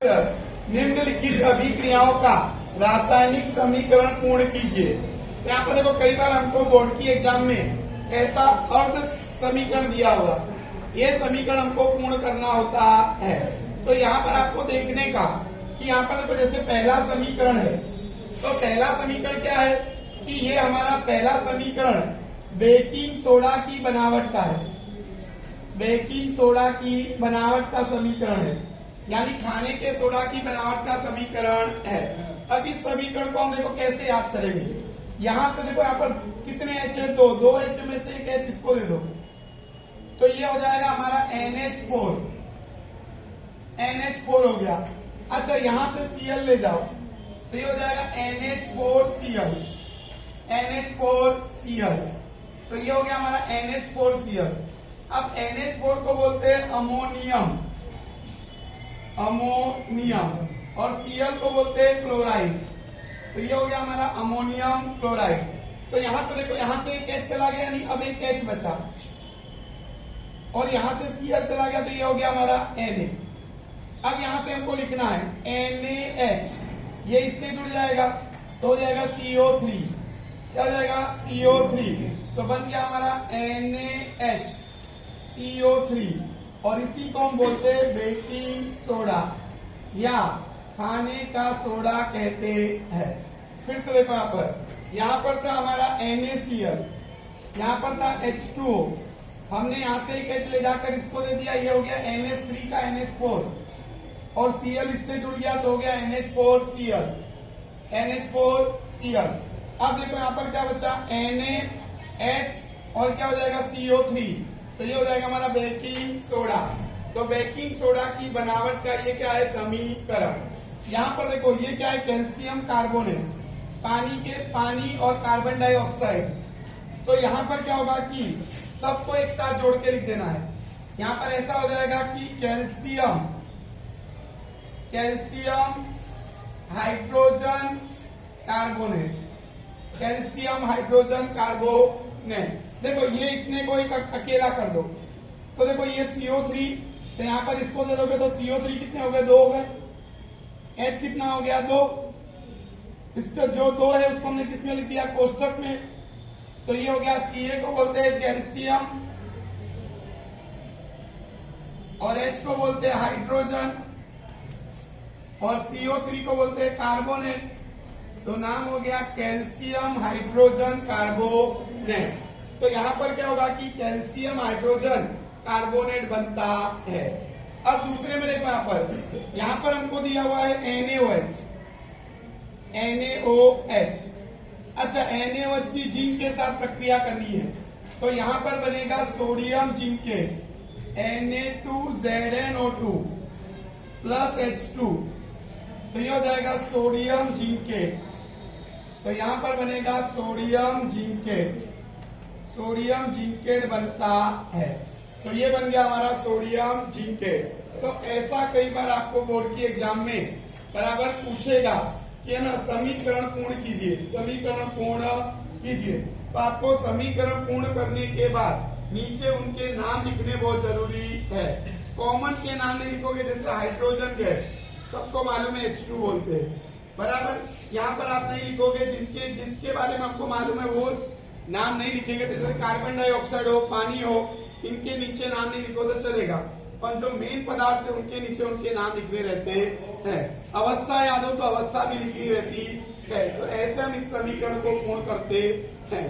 निम्नलिखित अभिक्रियाओं का रासायनिक समीकरण पूर्ण कीजिए। तो यहाँ पर देखो कई बार हमको बोर्ड की एग्जाम में ऐसा अर्ध समीकरण दिया हुआ, ये समीकरण हमको पूर्ण करना होता है। तो यहाँ पर आपको देखने का कि यहाँ पर देखो जैसे पहला समीकरण है, तो पहला समीकरण क्या है कि ये हमारा पहला समीकरण बेकिंग सोडा की बनावट का है, बेकिंग सोडा की बनावट का समीकरण है, यानी खाने के सोडा की बनावट का समीकरण है। अब इस समीकरण को हम देखो कैसे याद करेंगे। यहाँ से देखो यहाँ पर कितने एच है, दो एच में से एक एच इसको दे दो, तो ये हो जाएगा हमारा NH4, NH4 हो गया। अच्छा यहाँ से Cl ले जाओ, तो ये हो जाएगा NH4Cl, NH4Cl, तो ये हो गया हमारा NH4Cl। अब NH4 को बोलते हैं अमोनियम, अमोनियम, और Cl को बोलते हैं क्लोराइड, तो ये हो गया हमारा अमोनियम क्लोराइड। तो यहां से देखो यहाँ से एक H चला गया, नहीं अब एक H बचा, और यहां से Cl चला गया, तो ये हो गया हमारा Na। अब यहां से हमको लिखना है NaH, ये इससे जुड़ जाएगा तो हो जाएगा CO3, क्या हो जाएगा CO3, तो बन गया हमारा NaH CO3, और इसी को हम बोलते हैं बेकिंग सोडा या खाने का सोडा कहते हैं। फिर से देखो यहाँ पर था हमारा NaCl, यहाँ पर था H2O, हमने यहाँ से एक H ले जाकर इसको दे दिया, ये हो गया NH3 का NH4, और Cl इससे जुड़ गया तो हो गया NH4Cl, NH4Cl। अब देखो यहाँ पर क्या बचा NaH, और क्या हो जाएगा CO3, तो ये हो जाएगा हमारा बेकिंग सोडा। तो बेकिंग सोडा की बनावट का ये क्या है समीकरण। यहाँ पर देखो ये क्या है कैल्शियम कार्बोनेट, पानी और कार्बन डाइऑक्साइड। तो यहाँ पर क्या होगा कि सबको एक साथ जोड़ के लिख देना है। यहाँ पर ऐसा हो जाएगा कि calcium hydrogen carbonate, calcium hydrogen carbonate. देखो ये इतने को एक अकेला कर दो, तो देखो ये CO3, तो यहाँ पर इसको दे दोगे तो CO3 कितने हो गए, 2 हो गए, H कितना हो गया 2, इसका जो 2 है उसको हमने किसमें लिख दिया कोष्टक में, तो ये हो गया Ca को बोलते हैं कैल्शियम, और H को बोलते हैं हाइड्रोजन, और CO3 को बोलते हैं कार्बोनेट, तो नाम हो गया कैल्शियम हाइड्रोजन कार्बोनेट। तो यहाँ पर क्या होगा कि कैल्शियम हाइड्रोजन कार्बोनेट बनता है। अब दूसरे में देखो यहाँ पर हमको दिया हुआ है NaOH, NaOH। अच्छा NaOH की जिंक के साथ प्रक्रिया करनी है, तो यहाँ पर बनेगा sodium zincate, Na2ZnO2 plus H2, तो ये हो जाएगा सोडियम जिंकेट। तो यहाँ पर बनेगा सोडियम जिंकेट, सोडियम जिंकेट बनता है। तो ये बन गया हमारा सोडियम जिंकेट। तो ऐसा कई बार आपको बोर्ड की एग्जाम में बराबर पूछेगा कि ना समीकरण पूर्ण कीजिए, समीकरण पूर्ण कीजिए। तो आपको समीकरण पूर्ण करने के बाद नीचे उनके नाम लिखने बहुत जरूरी है। कॉमन के नाम नहीं लिखोगे, जैसे हाइड्रोजन गैस सबको मालूम है H2 बोलते हैं, बराबर। यहाँ पर आप नहीं लिखोगे जिसके बारे में आपको मालूम है वो नाम नहीं लिखेंगे। जैसे कार्बन डाइऑक्साइड हो, पानी हो, इनके नीचे नाम नहीं लिखो तो चलेगा, पर जो मेन पदार्थ है उनके नीचे उनके नाम लिखने रहते हैं। अवस्था याद हो तो अवस्था भी लिखनी रहती है। तो ऐसे हम इस समीकरण को पूर्ण करते हैं।